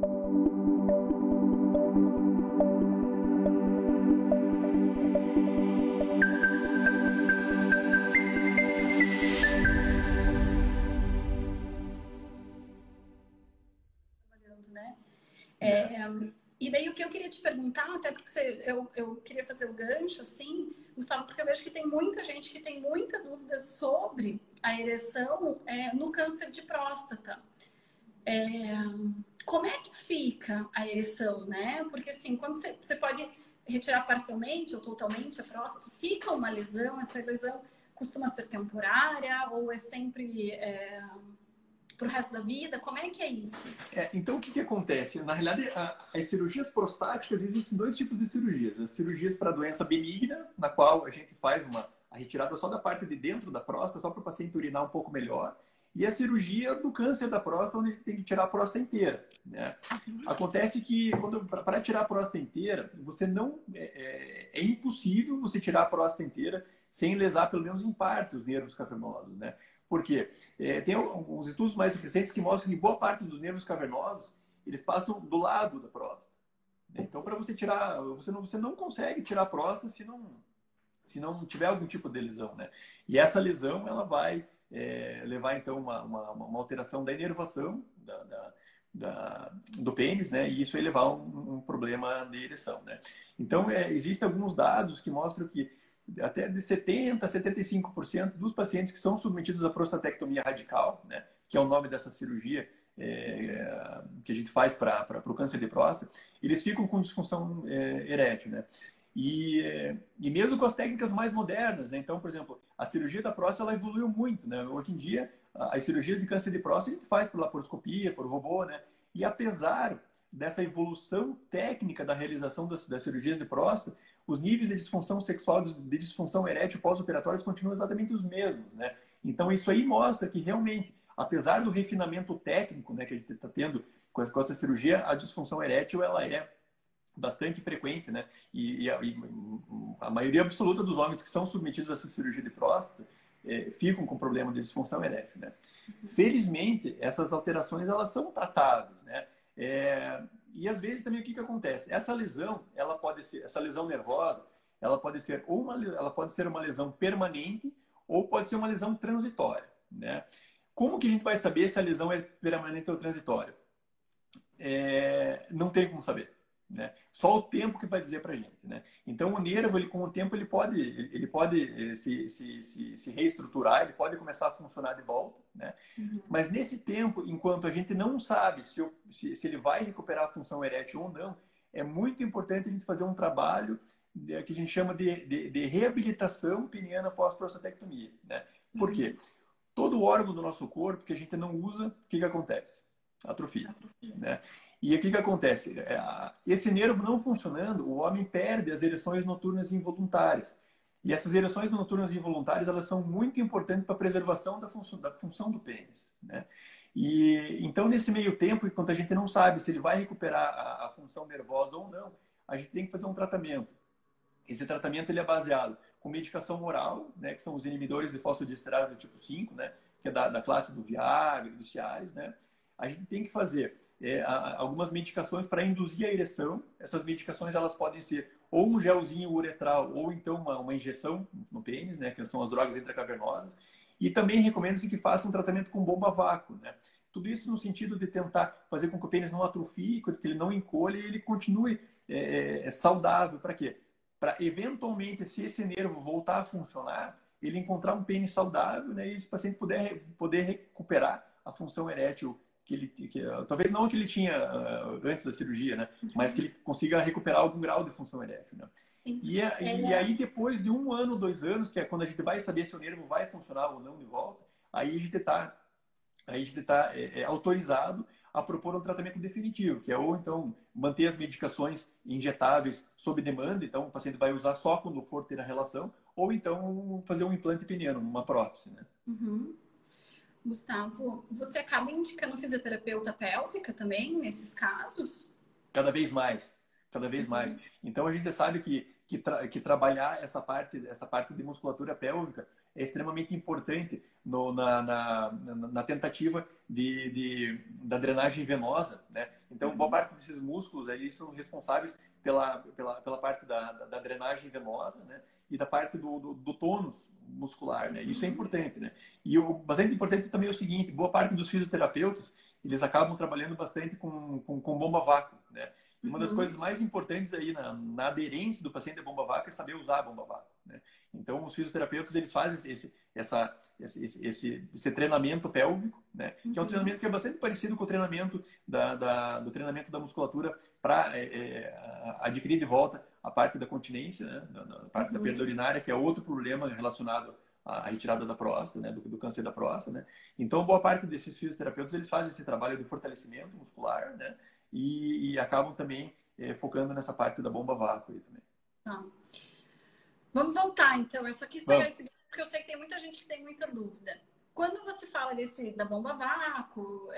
Né? E daí o que eu queria te perguntar, até porque eu queria fazer o gancho, assim, Gustavo, porque eu vejo que tem muita gente que tem muita dúvida sobre a ereção no câncer de próstata. Como é que fica a ereção, né? Porque assim, quando você pode retirar parcialmente ou totalmente a próstata, fica uma lesão, essa lesão costuma ser temporária ou é sempre pro resto da vida? Como é que é isso? Então, o que acontece? Na realidade, as cirurgias prostáticas, existem dois tipos de cirurgias. As cirurgias para doença benigna, na qual a gente faz a retirada só da parte de dentro da próstata, só para o paciente urinar um pouco melhor. E a cirurgia do câncer da próstata, onde a gente tem que tirar a próstata inteira. Né? Acontece que, para tirar a próstata inteira, você não é impossível você tirar a próstata inteira sem lesar, pelo menos em parte, os nervos cavernosos. Né? Por quê? Tem alguns estudos mais recentes que mostram que boa parte dos nervos cavernosos eles passam do lado da próstata. Então, para você tirar, você não consegue tirar a próstata se não tiver algum tipo de lesão. Né? E essa lesão ela vai levar, então, uma alteração da inervação do pênis, né? E isso vai levar a um problema de ereção. Né? Então, existem alguns dados que mostram que até de 70% a 75% dos pacientes que são submetidos à prostatectomia radical, né, que é o nome dessa cirurgia que a gente faz para o câncer de próstata, eles ficam com disfunção erétil. Né? E mesmo com as técnicas mais modernas, né? Então, por exemplo, a cirurgia da próstata ela evoluiu muito. Né? Hoje em dia, as cirurgias de câncer de próstata a gente faz por laparoscopia, por robô, né? E apesar dessa evolução técnica da realização das cirurgias de próstata, os níveis de disfunção sexual, de disfunção erétil pós-operatórios continuam exatamente os mesmos. Né? Então, isso aí mostra que realmente, apesar do refinamento técnico, né, que a gente está tendo com essa cirurgia, a disfunção erétil ela é bastante frequente, né? E a maioria absoluta dos homens que são submetidos a essa cirurgia de próstata ficam com problema de disfunção erétil, né? Felizmente, essas alterações elas são tratáveis, né? E às vezes também o que acontece? Essa lesão, essa lesão nervosa, ela pode ser uma lesão permanente ou pode ser uma lesão transitória, né? Como que a gente vai saber se a lesão é permanente ou transitória? Não tem como saber. Né? Só o tempo que vai dizer para a gente. Né? Então, o nervo, com o tempo, ele pode se reestruturar, ele pode começar a funcionar de volta. Né? Mas nesse tempo, enquanto a gente não sabe se ele vai recuperar a função erétil ou não, é muito importante a gente fazer um trabalho que a gente chama de reabilitação peniana pós-prostatectomia. Né? Por quê? Todo órgão do nosso corpo que a gente não usa, o que acontece? Atrofia. Né? E o que acontece? Esse nervo não funcionando, o homem perde as ereções noturnas involuntárias. E essas ereções noturnas involuntárias elas são muito importantes para a preservação da função do pênis. Né? E então, nesse meio tempo, enquanto a gente não sabe se ele vai recuperar a função nervosa ou não, a gente tem que fazer um tratamento. Esse tratamento ele é baseado com medicação oral, né, que são os inibidores de fosfodiesterase do tipo 5, né, que é da classe do Viagra, do Cialis. Né? A gente tem que fazer algumas medicações para induzir a ereção. Essas medicações elas podem ser ou um gelzinho uretral ou então uma injeção no pênis, né, que são as drogas intracavernosas. E também recomenda-se que faça um tratamento com bomba a vácuo. Né? Tudo isso no sentido de tentar fazer com que o pênis não atrofie, que ele não encolha e ele continue saudável. Para quê? Para eventualmente, se esse nervo voltar a funcionar, ele encontrar um pênis saudável, né, e esse paciente poder recuperar a função erétil talvez não que ele tinha antes da cirurgia, né, mas que ele consiga recuperar algum grau de função erétil. Né? E aí, depois de 1 ano, 2 anos, que é quando a gente vai saber se o nervo vai funcionar ou não de volta, aí a gente está autorizado a propor um tratamento definitivo, que é ou então manter as medicações injetáveis sob demanda, então o paciente vai usar só quando for ter a relação, ou então fazer um implante peniano, uma prótese. Né? Gustavo, você acaba indicando fisioterapeuta pélvica também nesses casos? Cada vez mais. Então a gente sabe que trabalhar essa parte de musculatura pélvica é extremamente importante na tentativa da drenagem venosa. Né? Então, parte desses músculos aí são responsáveis pela parte da drenagem venosa, né? E da parte do tônus muscular, né? Isso é importante, né? E o bastante importante também é o seguinte, boa parte dos fisioterapeutas, eles acabam trabalhando bastante com bomba vácuo, né? E uma das coisas mais importantes aí na aderência do paciente à bomba vácuo é saber usar a bomba vácuo, né? Então, os fisioterapeutas, eles fazem esse treinamento pélvico, né? Que é um treinamento que é bastante parecido com o treinamento do treinamento da musculatura para adquirir de volta a parte da continência, né? Da parte da perda urinária, que é outro problema relacionado à retirada da próstata, né? Do câncer da próstata, né? Então, boa parte desses fisioterapeutas, eles fazem esse trabalho de fortalecimento muscular, né? E acabam também focando nessa parte da bomba vácuo aí também. Tá. Vamos voltar, então. Eu só quis pegar esse gancho porque eu sei que tem muita gente que tem muita dúvida. Quando você fala da bomba vácuo,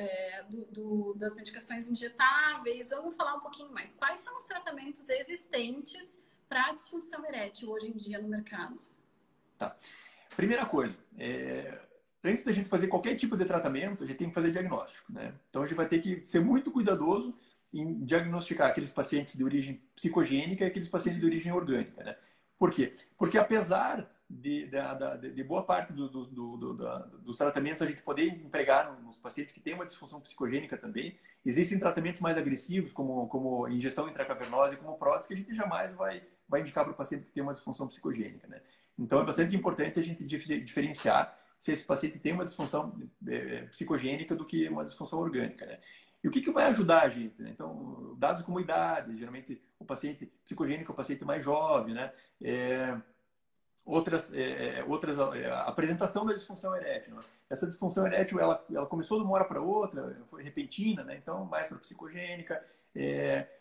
das medicações injetáveis, vamos falar um pouquinho mais. Quais são os tratamentos existentes para a disfunção erétil hoje em dia no mercado? Tá. Primeira coisa, antes da gente fazer qualquer tipo de tratamento, a gente tem que fazer diagnóstico, né? Então, a gente vai ter que ser muito cuidadoso em diagnosticar aqueles pacientes de origem psicogênica e aqueles pacientes de origem orgânica, né? Por quê? Porque apesar de boa parte dos tratamentos a gente poder empregar nos pacientes que têm uma disfunção psicogênica também, existem tratamentos mais agressivos, como injeção intracavernosa e como prótese, que a gente jamais vai indicar para o paciente que tem uma disfunção psicogênica, né? Então, é bastante importante a gente diferenciar se esse paciente tem uma disfunção psicogênica do que uma disfunção orgânica, né? E o que vai ajudar a gente, né? Então, dados como idade, geralmente o paciente psicogênico é o paciente mais jovem, né? Apresentação da disfunção erétil, né? Essa disfunção erétil, ela começou de uma hora para outra, foi repentina, né? Então, mais para psicogênica,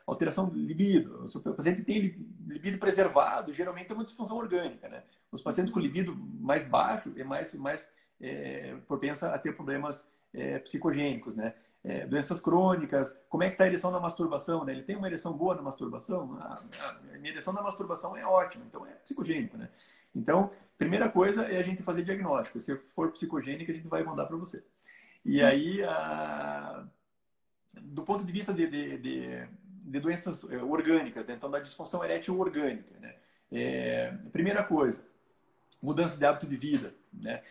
alteração do libido. Se o paciente tem libido preservado, geralmente é uma disfunção orgânica, né? Os pacientes com libido mais baixo é mais propensa a ter problemas psicogênicos, né? Doenças crônicas, como é que está a ereção na masturbação, né? Ele tem uma ereção boa na masturbação? A minha ereção na masturbação é ótima, então é psicogênico, né? Então, primeira coisa é a gente fazer diagnóstico. Se for psicogênica, a gente vai mandar para você. E aí, do ponto de vista de doenças orgânicas, né? Então da disfunção erétil orgânica, né? Primeira coisa, mudança de hábito de vida, né?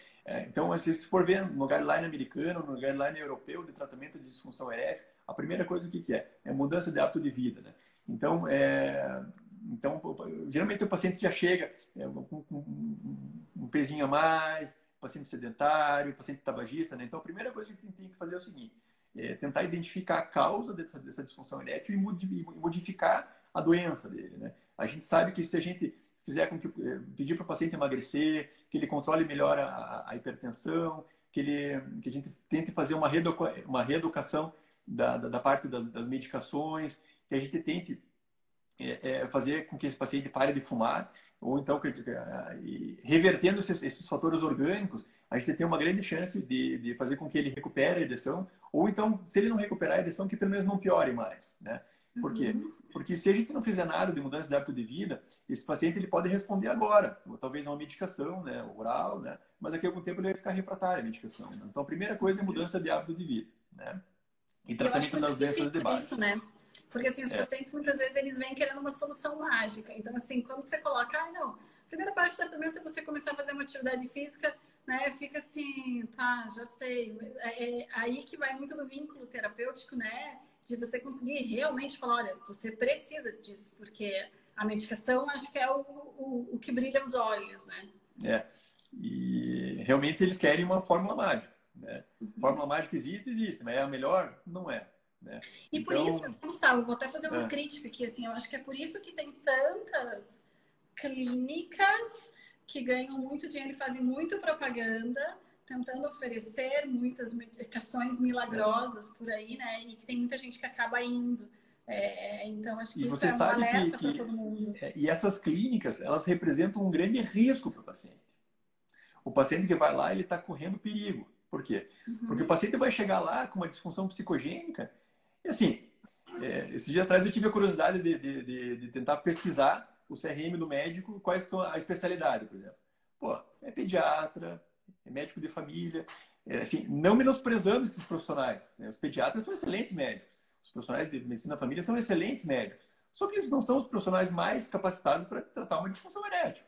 Então, se for ver no guideline americano, no guideline europeu de tratamento de disfunção erétil, a primeira coisa o que é? É mudança de hábito de vida, né? Então, geralmente o paciente já chega com um pezinho a mais, paciente sedentário, paciente tabagista, né? Então, a primeira coisa que a gente tem que fazer é o seguinte: tentar identificar a causa dessa disfunção erétil e modificar a doença dele, né? A gente sabe que se a gente fizer com que pedir para o paciente emagrecer, que ele controle melhor a hipertensão, que a gente tente fazer uma reeducação da parte das medicações, que a gente tente fazer com que esse paciente pare de fumar, ou então revertendo esses fatores orgânicos, a gente tem uma grande chance de fazer com que ele recupere a ereção, ou então, se ele não recuperar a ereção, que pelo menos não piore mais, né? Por quê? Porque se a gente não fizer nada de mudança de hábito de vida, esse paciente ele pode responder agora, ou talvez a uma medicação, né, oral, né, mas daqui a algum tempo ele vai ficar refratário à medicação, né? Então, a primeira coisa é mudança de hábito de vida, né? E tratamento das doenças de base. Isso, né? Porque assim, os pacientes muitas vezes eles vêm querendo uma solução mágica. Então, assim, quando você coloca, não, a primeira parte do tratamento é você começar a fazer uma atividade física, né? Fica assim, tá, já sei. Mas é aí que vai muito do vínculo terapêutico, né? De você conseguir realmente falar, olha, você precisa disso, porque a medicação acho que é o que brilha os olhos, né? E realmente eles querem uma fórmula mágica, né? Fórmula mágica existe, mas é a melhor? Não é. Né? E então, por isso, Gustavo, vou até fazer uma crítica aqui, assim, eu acho que é por isso que tem tantas clínicas que ganham muito dinheiro e fazem muito propaganda, tentando oferecer muitas medicações milagrosas por aí, né? E que tem muita gente que acaba indo. Então, acho que isso é um alerta para todo mundo. E essas clínicas, elas representam um grande risco para o paciente. O paciente que vai lá, ele está correndo perigo. Por quê? Porque o paciente vai chegar lá com uma disfunção psicogênica. E assim, esse dia atrás eu tive a curiosidade de tentar pesquisar o CRM do médico, quais são a especialidade, por exemplo. Pô, é pediatra, é médico de família, assim, não menosprezando esses profissionais, né? Os pediatras são excelentes médicos. Os profissionais de medicina da família são excelentes médicos. Só que eles não são os profissionais mais capacitados para tratar uma disfunção erétil.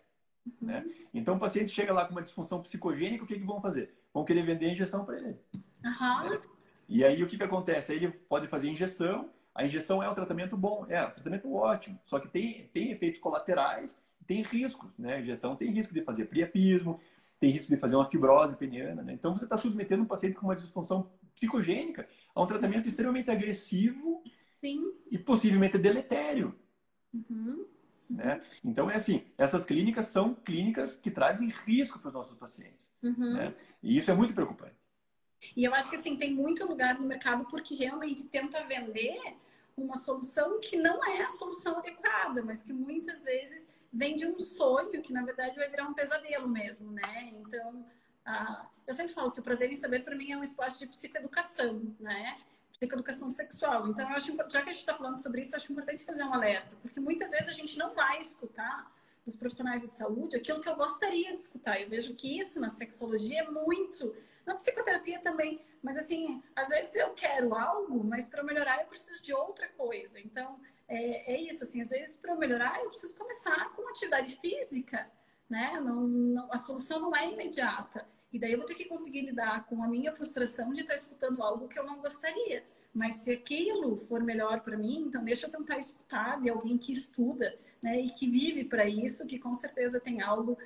Né? Então, o paciente chega lá com uma disfunção psicogênica, o que vão fazer? Vão querer vender a injeção para ele. Né? E aí, o que acontece? Aí ele pode fazer injeção. A injeção é um tratamento bom, é um tratamento ótimo. Só que tem efeitos colaterais, tem riscos. Né? A injeção tem risco de fazer priapismo, tem risco de fazer uma fibrose peniana. Né? Então, você está submetendo um paciente com uma disfunção psicogênica a um tratamento extremamente agressivo. Sim. E possivelmente deletério. Né? Então, é assim, essas clínicas são clínicas que trazem risco para os nossos pacientes. Né? E isso é muito preocupante. E eu acho que assim, tem muito lugar no mercado porque realmente tenta vender uma solução que não é a solução adequada, mas que muitas vezes vende um sonho que na verdade vai virar um pesadelo mesmo, né? Então, eu sempre falo que o prazer em saber para mim é um espaço de psicoeducação, né? Psicoeducação sexual. Então, eu acho, já que a gente está falando sobre isso, eu acho importante fazer um alerta, porque muitas vezes a gente não vai escutar dos profissionais de saúde aquilo que eu gostaria de escutar. Eu vejo que isso na sexologia é muito, na psicoterapia também, mas assim, às vezes eu quero algo, mas para melhorar eu preciso de outra coisa. Então, é isso, assim, às vezes para melhorar eu preciso começar com atividade física, né? A solução não é imediata. E daí eu vou ter que conseguir lidar com a minha frustração de estar escutando algo que eu não gostaria. Mas se aquilo for melhor para mim, então deixa eu tentar escutar de alguém que estuda, né, e que vive para isso, que com certeza tem algo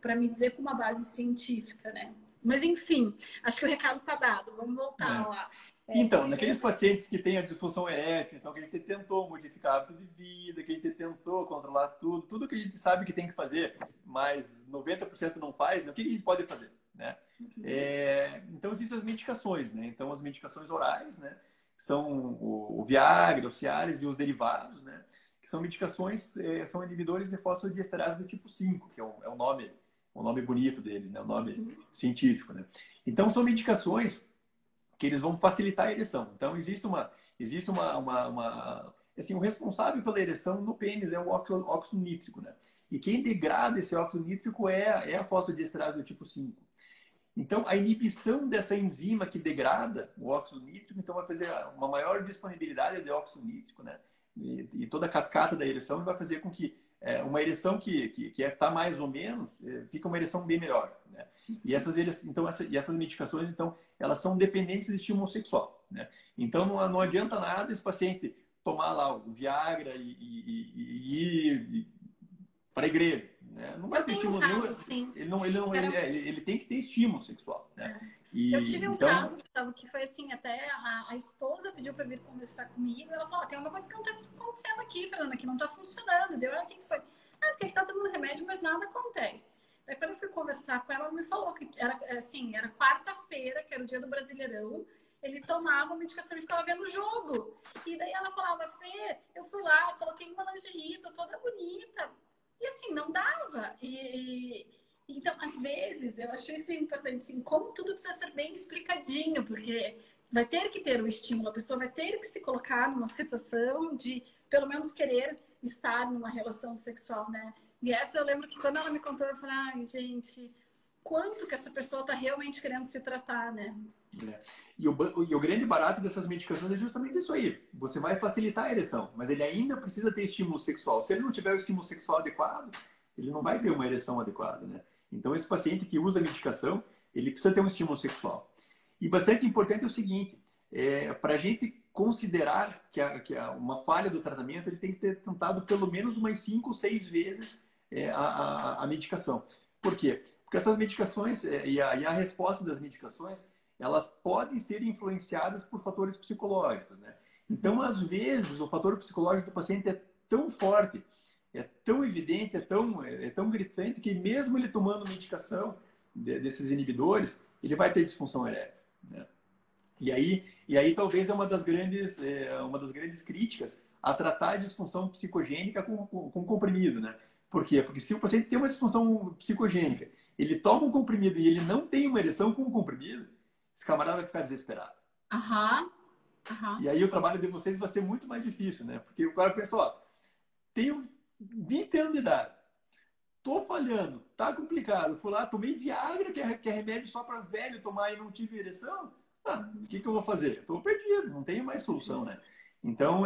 para me dizer com uma base científica, né? Mas enfim, acho que o recado está dado. Vamos voltar lá. Então, naqueles pacientes que têm a disfunção erétil, então que a gente tentou modificar o hábito de vida, que a gente tentou controlar tudo que a gente sabe que tem que fazer, mas 90% não faz, né? O que a gente pode fazer? Né? Então, existem as medicações, né? Então, as medicações orais, né? São o Viagra, o Cialis e os derivados, né? Que são medicações, são inibidores de fosfodiesterase do tipo 5, que é o nome bonito deles, né? O nome científico, né? Então, são medicações que eles vão facilitar a ereção. Então, existe assim, o responsável pela ereção no pênis é o óxido nítrico, né? E quem degrada esse óxido nítrico é a fosfodiesterase do tipo 5. Então, a inibição dessa enzima que degrada o óxido nítrico, então vai fazer uma maior disponibilidade de óxido nítrico, né? E toda a cascata da ereção vai fazer com que uma ereção que está mais ou menos, fica uma ereção bem melhor, né? E essas medicações, então, elas são dependentes de estímulo sexual, né? Então, não adianta nada esse paciente tomar lá o Viagra e ir para a igreja, né? Não vai ter estímulo nenhum. Ele tem que ter estímulo sexual, né? Eu tive um caso, Gustavo, que foi assim, até a esposa pediu para vir conversar comigo, ela falou, tem uma coisa que não está acontecendo aqui, Fernanda, que não está funcionando. Deu, o que foi? Porque ele está tomando remédio, mas nada acontece. Aí quando eu fui conversar com ela, ela me falou que era quarta-feira, que era o dia do Brasileirão, ele tomava a medicação e ficava vendo o jogo. E daí ela falava, Fê, eu fui lá, coloquei uma lingerie, tô toda bonita. E assim, não dava. Então, às vezes, eu acho isso importante, assim, como tudo precisa ser bem explicadinho, porque vai ter que ter o estímulo, a pessoa vai ter que se colocar numa situação de, pelo menos, querer estar numa relação sexual, né? E essa eu lembro que quando ela me contou, eu falei, ai, gente, quanto que essa pessoa tá realmente querendo se tratar, né? E o grande barato dessas medicações é justamente isso aí. Você vai facilitar a ereção, mas ele ainda precisa ter estímulo sexual. Se ele não tiver o estímulo sexual adequado, ele não vai ter uma ereção adequada, né? Então, esse paciente que usa a medicação, ele precisa ter um estímulo sexual. E bastante importante é o seguinte, para a gente considerar que uma falha do tratamento, ele tem que ter tentado pelo menos umas 5 ou 6 vezes a medicação. Por quê? Porque essas medicações e a resposta das medicações, elas podem ser influenciadas por fatores psicológicos, né? Então, às vezes, o fator psicológico do paciente é tão forte, é tão evidente, é tão gritante, que mesmo ele tomando medicação desses inibidores, ele vai ter disfunção erétil, né? E aí talvez é uma das grandes críticas a tratar a disfunção psicogênica com comprimido, né? Por quê? Porque se o paciente tem uma disfunção psicogênica, ele toma um comprimido e ele não tem uma ereção com o comprimido, esse camarada vai ficar desesperado. E aí o trabalho de vocês vai ser muito mais difícil, né? Porque o cara pensa, ó, tenho 20 anos de idade, tô falhando, tá complicado, fui lá, tomei Viagra, que é remédio só para velho tomar e não tive ereção, o que eu vou fazer? Estou perdido, não tenho mais solução, né? Então,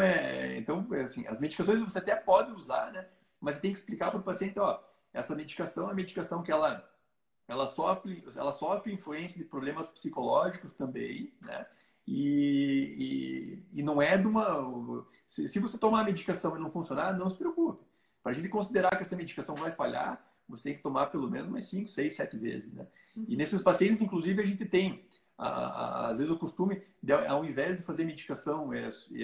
assim, as medicações você até pode usar, né? Mas você tem que explicar para o paciente, ó, essa medicação é uma medicação que ela sofre influência de problemas psicológicos também, né? E não é de uma... Se você tomar a medicação e não funcionar, não se preocupe. Para a gente considerar que essa medicação vai falhar, você tem que tomar pelo menos umas 5, 6, 7 vezes, né? E nesses pacientes, inclusive, a gente tem, às vezes, o costume, de, ao invés de fazer medicação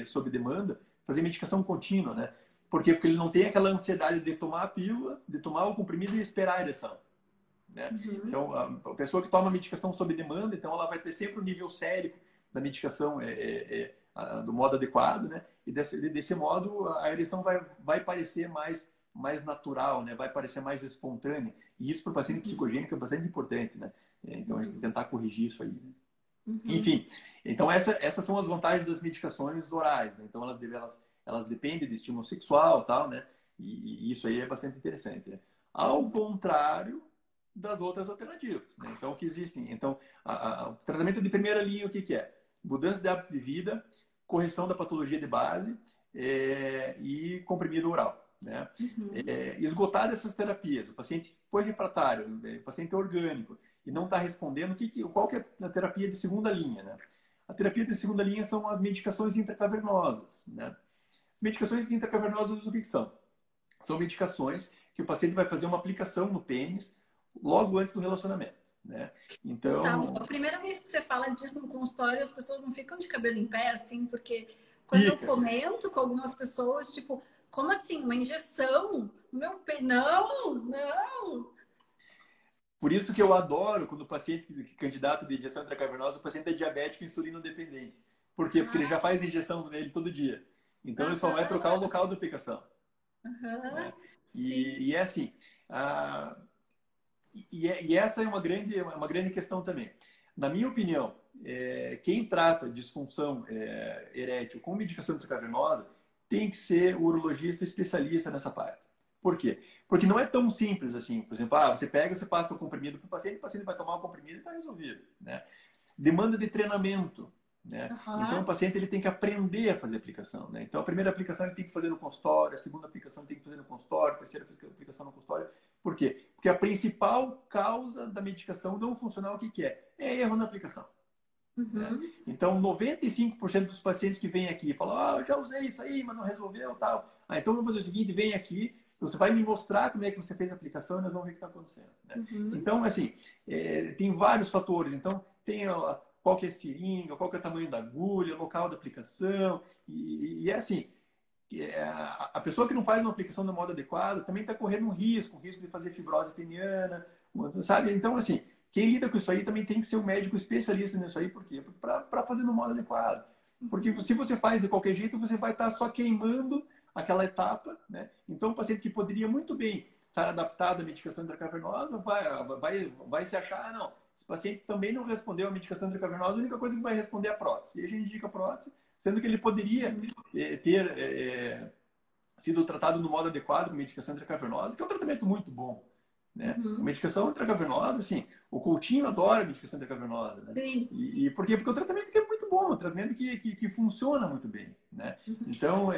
sob demanda, fazer medicação contínua, né? Por quê? Porque ele não tem aquela ansiedade de tomar a pílula, de tomar o comprimido e esperar a ereção. Né? Então, a pessoa que toma medicação sob demanda, então ela vai ter sempre o nível sérico da medicação do modo adequado, né? E desse modo a ereção vai parecer mais natural, né? Vai parecer mais espontânea. E isso para o paciente psicogênico é bastante importante, né? Então a gente tem que tentar corrigir isso aí. Né? Enfim, então essas são as vantagens das medicações orais, né? Então elas dependem de estímulo sexual, tal, né? E isso aí é bastante interessante. Né? Ao contrário das outras alternativas, né? Então, o que existem? Então, o tratamento de primeira linha, o que é? Mudança de hábito de vida, correção da patologia de base e comprimido oral, né? Esgotar essas terapias. O paciente foi refratário, o paciente é orgânico e não está respondendo, qual que é a terapia de segunda linha, né? A terapia de segunda linha são as medicações intracavernosas, né? As medicações intracavernosas, o que são? São medicações que o paciente vai fazer uma aplicação no pênis logo antes do relacionamento, né? Então... Gustavo, a primeira vez que você fala disso no consultório, as pessoas não ficam de cabelo em pé, assim, porque quando eu comento com algumas pessoas, tipo, como assim? Uma injeção no meu pé? Não, não! Por isso que eu adoro quando o paciente candidato de injeção intracavernosa, o paciente é diabético e insulino dependente. Por quê? Porque ele já faz injeção nele todo dia. Então ele só vai trocar o local da aplicação. Né? E é assim... E essa é uma grande questão também. Na minha opinião, quem trata disfunção erétil com medicação intracavernosa tem que ser o urologista especialista nessa parte. Por quê? Porque não é tão simples assim. Por exemplo, você pega, você passa o comprimido para o paciente vai tomar o comprimido e está resolvido. Né? Demanda de treinamento. Né? Então, o paciente ele tem que aprender a fazer aplicação. Né? Então, a primeira aplicação ele tem que fazer no consultório, a segunda aplicação ele tem que fazer no consultório, a terceira aplicação no consultório. Por quê? Porque a principal causa da medicação não funcionar, o que é? É erro na aplicação. Né? Então, 95% dos pacientes que vêm aqui falam, eu já usei isso aí, mas não resolveu, tal. Então, vamos fazer o seguinte, vem aqui, você vai me mostrar como é que você fez a aplicação e nós vamos ver o que está acontecendo. Né? Então, assim, tem vários fatores. Então, tem qual que é a seringa, qual que é o tamanho da agulha, local da aplicação. E é assim, a pessoa que não faz uma aplicação do modo adequado também está correndo um risco de fazer fibrose peniana, sabe? Então, assim, quem lida com isso aí também tem que ser um médico especialista nisso aí. Por quê? Para fazer no modo adequado. Porque se você faz de qualquer jeito, você vai estar só queimando aquela etapa, né? Então, o paciente que poderia muito bem estar adaptado à medicação intracavernosa vai se achar, não, esse paciente também não respondeu à medicação intracavernosa, a única coisa que vai responder é a prótese. E a gente indica a prótese, sendo que ele poderia ter sido tratado no modo adequado com medicação intracavernosa, que é um tratamento muito bom. Né? A medicação intracavernosa, assim, o Coutinho adora a medicação intracavernosa. Né? E por quê? Porque o tratamento que é muito bom, um tratamento que funciona muito bem. Né? Então,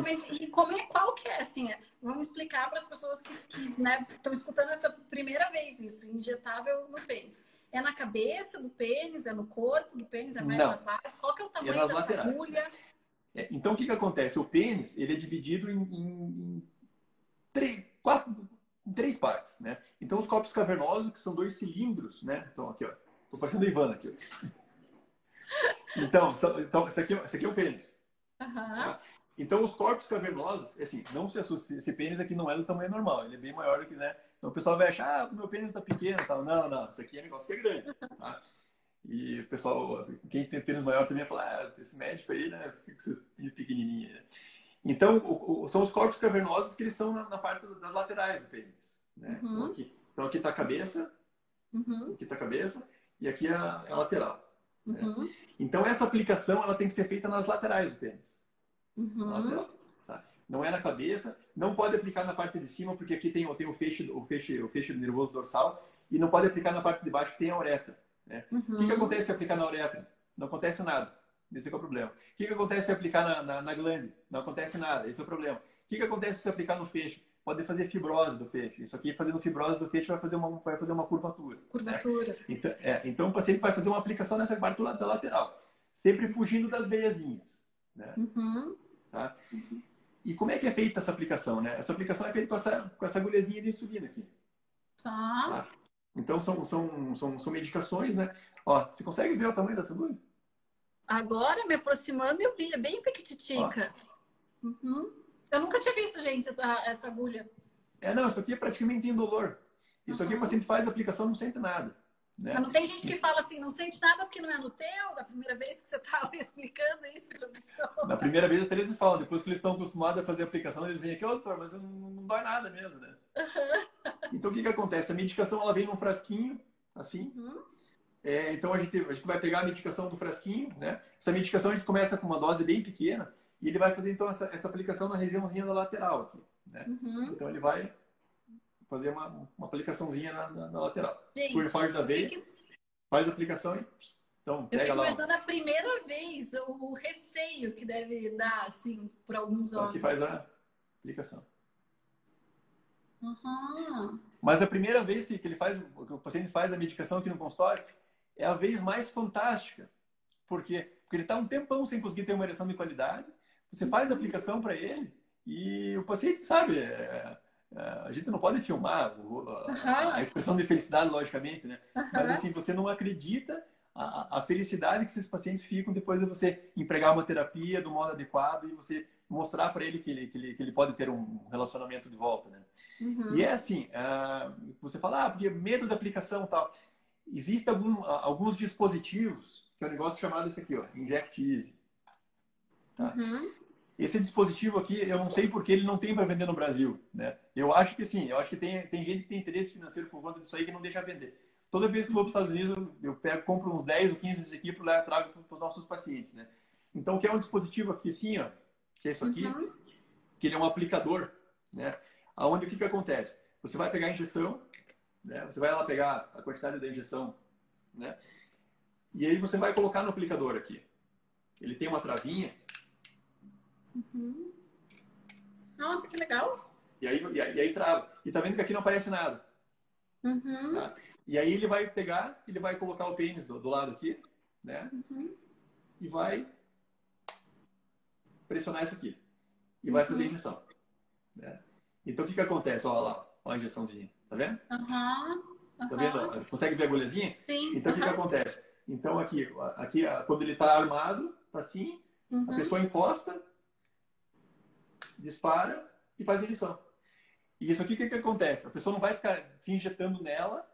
mas e qual que é, assim, vamos explicar para as pessoas que né, estão escutando essa primeira vez isso, injetável no pênis. É na cabeça do pênis, é no corpo do pênis, é mais na base? Qual que é o tamanho dessa agulha? Né? Então, o que acontece? O pênis, ele é dividido em três partes, né? Então, os corpos cavernosos, que são 2 cilindros, né? Então, aqui, ó. Tô parecendo o Ivan aqui, ó. Então esse aqui é o pênis. Tá? Então, os corpos cavernosos, assim, não se assuste, esse pênis aqui não é do tamanho normal, ele é bem maior do que, né? Então, o pessoal vai achar, o meu pênis tá pequeno, tal. Não, isso aqui é negócio que é grande, tá? E o pessoal, quem tem pênis maior também vai falar, esse médico aí, né? Esse pequenininho. Né? Então, são os corpos cavernosos que eles são na parte das laterais do pênis. Né? Então, aqui está a cabeça, aqui está a cabeça e aqui é a lateral. Né? Então, essa aplicação ela tem que ser feita nas laterais do pênis. Na lateral. Tá? Não é na cabeça, não pode aplicar na parte de cima, porque aqui tem o feixe nervoso dorsal, e não pode aplicar na parte de baixo, que tem a uretra. Né? O que acontece se aplicar na uretra? Não acontece nada. Esse é o problema. O que acontece se aplicar na glande? Não acontece nada. Esse é o problema. O que acontece se aplicar no feixe? Pode fazer fibrose do feixe. Isso aqui, fazendo fibrose do feixe, vai fazer uma curvatura. Curvatura. Né? Então, o paciente vai fazer uma aplicação nessa parte da lateral. Sempre fugindo das veiazinhas. Né? Tá? E como é que é feita essa aplicação? Né? Essa aplicação é feita com essa agulhazinha de insulina aqui. Tá? Então, são medicações, né? Ó, você consegue ver o tamanho dessa agulha? Agora, me aproximando, eu vi. É bem pequititica. Eu nunca tinha visto, gente, essa agulha. Não, isso aqui é praticamente indolor. Isso aqui o paciente faz a aplicação, não sente nada. Né? Mas não tem gente que fala assim, não sente nada porque não é no teu? Da primeira vez que você estava explicando isso, professor. Na primeira vez até eles falam, depois que eles estão acostumados a fazer a aplicação, eles vêm aqui, doutor, mas não dói nada mesmo, né? Então o que acontece? A medicação ela vem num frasquinho, assim. Então a gente vai pegar a medicação do frasquinho, né? Essa medicação a gente começa com uma dose bem pequena e ele vai fazer então essa aplicação na regiãozinha da lateral aqui, né? Então ele vai fazer uma aplicaçãozinha na lateral. Gente, por parte da veia, faz a aplicação e então pega eu fico lá. imaginando a primeira vez o receio que deve dar, assim, para alguns homens. Aqui faz a aplicação. Mas a primeira vez que o paciente faz a medicação aqui no consultório é a vez mais fantástica. Por quê? Porque ele está um tempão sem conseguir ter uma ereção de qualidade. Você faz a aplicação para ele e o paciente, sabe, a gente não pode filmar a expressão de felicidade, logicamente, né? Mas assim, você não acredita a felicidade que esses pacientes ficam depois de você empregar uma terapia do modo adequado e você mostrar para ele que ele pode ter um relacionamento de volta, né? E é assim, você fala, porque medo da aplicação e tal. Existem alguns dispositivos, que é um negócio chamado esse aqui, ó, Inject Easy. Tá? Esse dispositivo aqui, eu não sei porque ele não tem para vender no Brasil, né? Eu acho que sim, eu acho que tem gente que tem interesse financeiro por conta disso aí que não deixa vender. Toda vez que for para os Estados Unidos, eu compro uns 10 ou 15 desse aqui para trago para os nossos pacientes, né? Então, que é um dispositivo aqui assim, ó, que é isso aqui, que ele é um aplicador, né? Aonde o que acontece? Você vai pegar a injeção, né? Você vai lá pegar a quantidade da injeção, né? E aí você vai colocar no aplicador aqui. Ele tem uma travinha. Nossa, que legal. E aí trava. E tá vendo que aqui não aparece nada. Tá? E aí ele vai pegar, ele vai colocar o pênis do lado aqui, né? E vai pressionar isso aqui. E vai fazer a injeção. Né? Então o que acontece? Olha lá, ó a injeçãozinha. Tá vendo? Tá vendo? Consegue ver a agulhazinha? Sim. Então o que acontece? Então aqui quando ele tá armado, tá assim, a pessoa encosta, dispara e faz a injeção. E isso aqui, o que acontece? A pessoa não vai ficar se injetando nela,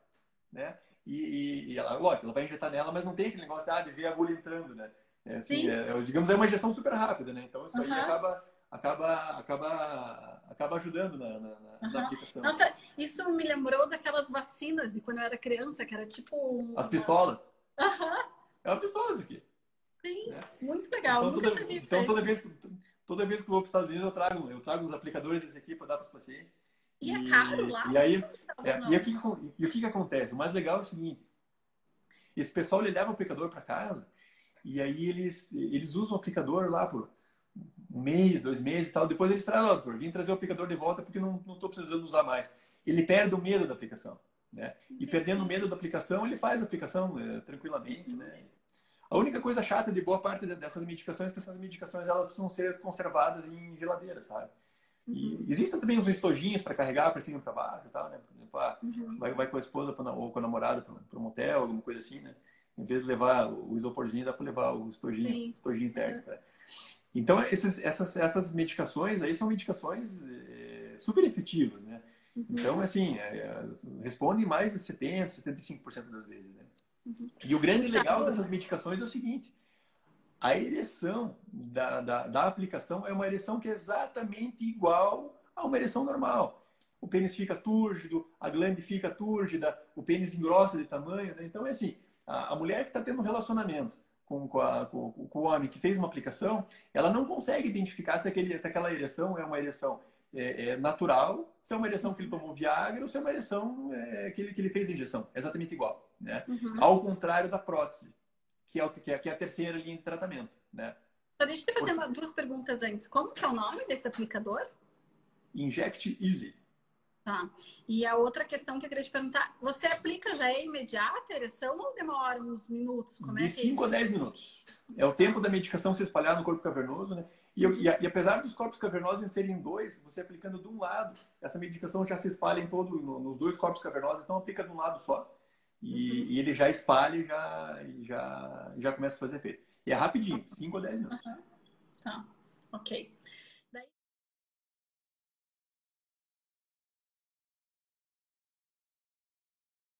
né? E ela, lógico, ela vai injetar nela, mas não tem aquele negócio de ver a agulha entrando, né? Assim, digamos, é uma injeção super rápida, né? Então isso aí acaba ajudando na aplicação. Nossa, isso me lembrou daquelas vacinas de quando eu era criança, que era tipo... As pistolas. É uma pistola isso aqui. Sim, né? Muito legal. Então, nunca tinha visto então isso. toda vez que eu vou para os Estados Unidos, eu trago uns aplicadores desse aqui para dar para os pacientes. E é caro lá? E aí, o que acontece? O mais legal é o seguinte: esse pessoal ele leva o aplicador para casa e aí eles usam o aplicador lá por um mês, 2 meses e tal. Depois eles trazem, doutor, vim trazer o aplicador de volta porque não estou precisando usar mais. Ele perde o medo da aplicação, né? E perdendo o medo da aplicação, ele faz a aplicação tranquilamente, né? A única coisa chata de boa parte dessas medicações é que essas medicações elas precisam ser conservadas em geladeira, sabe? E existem também uns estojinhos para carregar para cima e para baixo e tal, né? Por exemplo, vai com a esposa ou com a namorada para um motel, alguma coisa assim, né? Em vez de levar o isoporzinho, dá para levar o estojinho térmico. Né? Então, essas medicações aí são medicações super efetivas, né? Então, assim, respondem mais de 70%, 75% das vezes, né? E o grande legal dessas medicações é o seguinte: a ereção da aplicação é uma ereção que é exatamente igual a uma ereção normal. O pênis fica túrgido, a glande fica túrgida, o pênis engrossa de tamanho. Né? Então, é assim, a mulher que está tendo um relacionamento com o homem que fez uma aplicação, ela não consegue identificar se aquela ereção é uma ereção natural, se é uma ereção que ele tomou Viagra ou se é uma ereção que ele fez a injeção. É exatamente igual. Né? Ao contrário da prótese, que é a terceira linha de tratamento. né? Só deixa eu te fazer duas perguntas antes. Como que é o nome desse aplicador? Inject Easy. Tá. E a outra questão que eu queria te perguntar, você aplica já é imediata a ereção ou demora uns minutos? Como De é que é 5 a isso? 10 minutos. É o tempo da medicação se espalhar no corpo cavernoso, né? E apesar dos corpos cavernosos serem dois, você aplicando de um lado, essa medicação já se espalha em nos dois corpos cavernosos, então aplica de um lado só. E ele já espalha e já começa a fazer efeito. E é rapidinho, 5 a 10 minutos. Tá, ok.